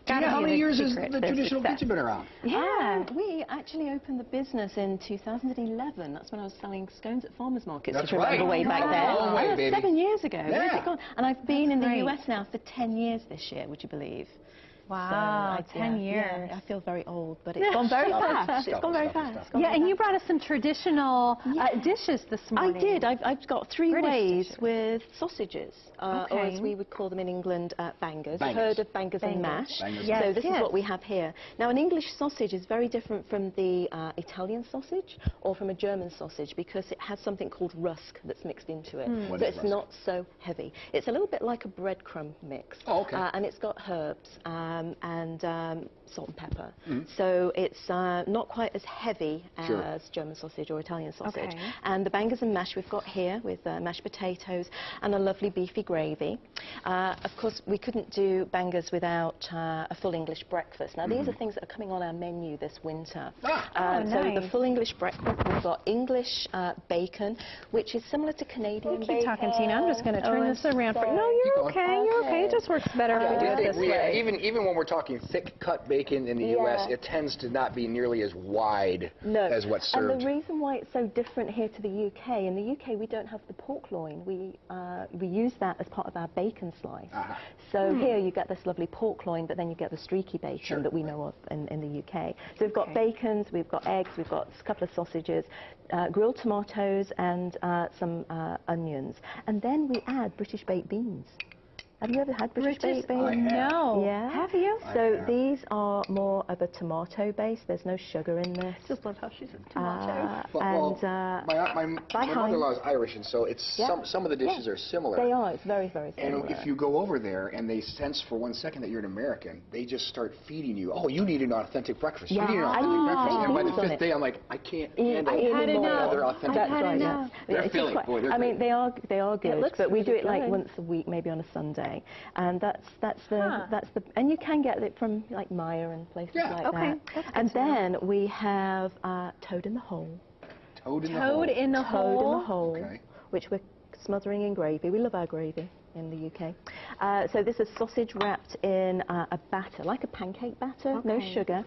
How many years has the traditional pizza been around? Yeah, we actually opened the business in 2011. That's when I was selling scones at farmers markets. That's if you remember way back then. Long way, baby. 7 years ago. Yeah. Where's it gone? And I've been in the great. US now for 10 years this year, would you believe? Wow, So, 10 yeah, years. Yeah, I feel very old, but it's gone very fast. It's gone very fast. Yeah, and you brought us some traditional dishes this morning. I did. I've got three British ways dishes. with sausages, or Okay. as we would call them in England, bangers. Bangers. Heard of bangers and mash? Bangers. Yes, So this yes. is what we have here. Now, an English sausage is very different from the Italian sausage or from a German sausage because it has something called rusk that's mixed into it. What So is it's rusk? not so heavy. It's a little bit like a breadcrumb mix. Oh, okay. And it's got herbs and salt and pepper. So it's not quite as heavy Sure. as German sausage or Italian sausage. Okay. And the bangers and mash we've got here with mashed potatoes and a lovely beefy gravy. Of course, we couldn't do bangers without a full English breakfast. Now, these are things that are coming on our menu this winter. Oh, So the nice. full English breakfast, we've got English bacon, which is similar to Canadian bacon. Keep talking, Tina. I'm just going to turn this around for you. No, Keep you're going. okay. You're okay. It just works better if we do it this way. Even when we're talking thick cut bacon in the U.S., Yeah. it tends to not be nearly as wide as what's served. And the reason why it's so different here to the UK, in the UK we don't have the pork loin. We use that as part of our bacon slice. So here you get this lovely pork loin, but then you get the streaky bacon that we know of in the UK. So we've got bacons, we've got eggs, we've got a couple of sausages, grilled tomatoes and some onions. And then we add British baked beans. Have you ever had British baked beans? I have. No. Yeah. Have you? So have. these are more of a tomato base. There's no sugar in this. Just love how she says tomato. My mother-in-law is Irish, and so it's some of the dishes are similar. They are. It's very, very similar. And if you go over there and they sense for 1 second that you're an American, they just start feeding you. Oh, you need an authentic breakfast. You need an authentic breakfast. And by the fifth day, I'm like, I can't handle another authentic That's breakfast. right. Yeah. They're It's filling. quite- Boy, they're I mean, great. they are good, looks but we do really it like good. once a week, maybe on a Sunday, and that's the and you can get it from like Maya and places like Okay. that. That's good And to know. then we have toad in the hole. Toad in the Toad hole. in the Toad in the hole. hole, Okay. which we're smothering in gravy. We love our gravy in the UK. So this is sausage wrapped in a batter, like a pancake batter, no Okay. sugar.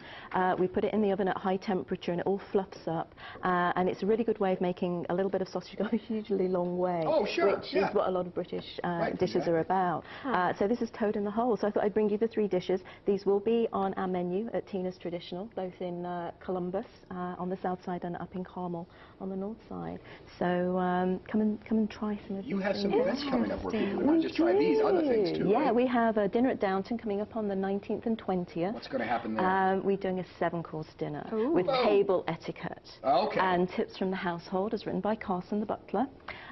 We put it in the oven at high temperature and it all fluffs up. And it's a really good way of making a little bit of sausage go a hugely long way. Oh, sure, Which yeah. is what a lot of British dishes exactly. are about. So this is toad in the hole. So I thought I'd bring you the three dishes. These will be on our menu at Tina's Traditional, both in Columbus on the south side and up in Carmel on the north side. So come and try some of these. You have some things. events coming up where people want to just try these other things too, Yeah, right? we have a dinner at Downton coming up on the 19th and 20th. What's going to happen there? We're doing a 7-course dinner Ooh. with table etiquette. Okay. And tips from the household, as written by Carson the butler.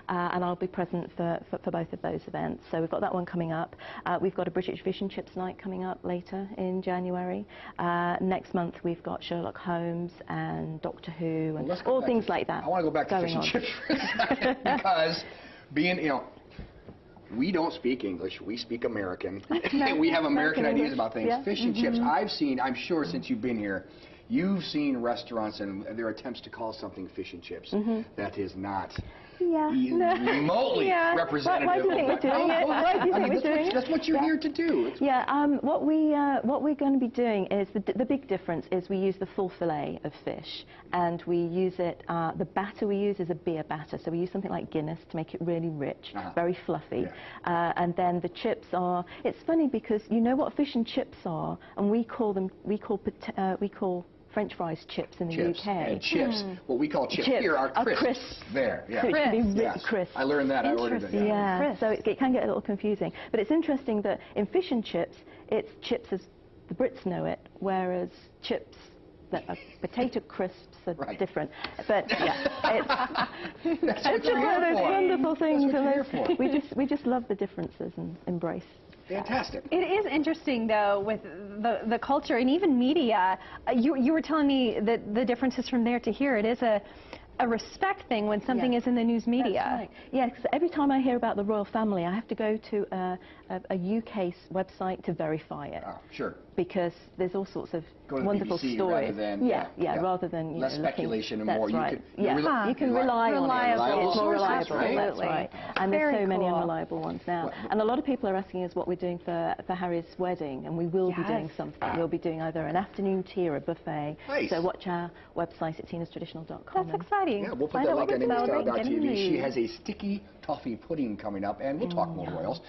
And I'll be present for both of those events. So we've got that one coming up. We've got a British fish and chips night coming up later in January. Next month we've got Sherlock Holmes and Doctor Who and Let's go all back things to- like that. I want to go back to going fish and on. chips for a second because we don't speak English. We speak American. We have American ideas about things. Yeah. Fish and chips, I'm sure since you've been here, you've seen restaurants and their attempts to call something fish and chips. That is not even remotely representative. Why do you think we're doing it? Why do you think we're doing it? That's what you're here to do. It's What we're going to be doing is the big difference is we use the full fillet of fish, and we use it. The batter we use is a beer batter, so we use something like Guinness to make it really rich, very fluffy. And then the chips are. It's funny because you know what fish and chips are, and we call French fries chips in the UK. And chips. What we call chips here are crisps. There. Yeah. So it should be really Yes. crisp. I learned that. I ordered it. Yeah, so it can get a little confusing. But it's interesting that in fish and chips, it's chips as the Brits know it, whereas chips that are potato crisps are different. But yeah, it's just one of those wonderful things. We just love the differences and embrace. Fantastic. It is interesting, though, with the culture and even media. You were telling me that the differences from there to here. It is a a respect thing when something is in the news media. That's right. Yeah, because every time I hear about the royal family, I have to go to a UK website to verify it. Oh, sure. Because there's all sorts of wonderful BBC stories. Rather than, rather than less speculation and that's more. Right. You can rely on it. It's more reliable. Right? That's right. And Very there's so many cool. unreliable ones now. And a lot of people are asking us what we're doing for Harry's wedding, and we will be doing something. We'll be doing either an afternoon tea or a buffet. Nice. So watch our website at tinastraditional.com. That's exciting. Yeah, we'll put that link on IndyStyle.tv. She has a sticky toffee pudding coming up, and we'll talk more royals.